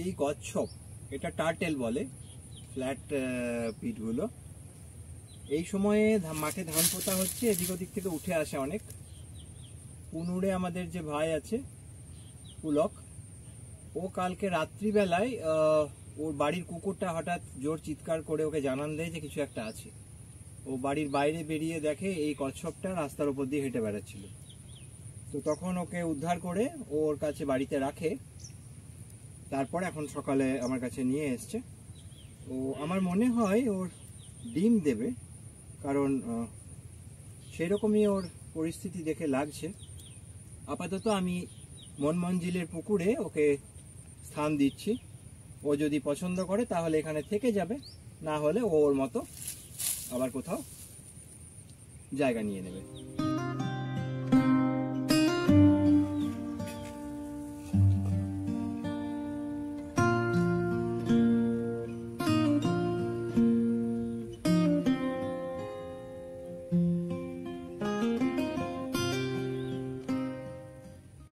এই কচ্ছপ, এটা টার্টেল বলে, ফ্ল্যাট পিটগুলো। এই সময়ে মাঠে ধান পোতা হচ্ছে, এদিক ওদিক থেকে উঠে আসে অনেক। পুনুরে আমাদের যে ভাই আছে পুলক, ও কালকে রাত্রিবেলায় ওর বাড়ির কুকুরটা হঠাৎ জোর চিৎকার করে ওকে জানান দেয় যে কিছু একটা আছে। ও বাড়ির বাইরে বেরিয়ে দেখে এই কচ্ছপটা রাস্তার উপর দিয়ে হেঁটে বেড়াচ্ছিল। তো তখন ওকে উদ্ধার করে ওর কাছে বাড়িতে রাখে। তারপর এখন সকালে আমার কাছে নিয়ে এসছে। ও আমার মনে হয় ওর ডিম দেবে, কারণ সেরকমই ওর পরিস্থিতি দেখে লাগছে। আপাতত আমি মনমঞ্জিলের পুকুরে ওকে স্থান দিচ্ছি। ও যদি পছন্দ করে তাহলে এখানে থেকে যাবে, না হলে ও ওর মতো আবার কোথাও জায়গা নিয়ে নেবে।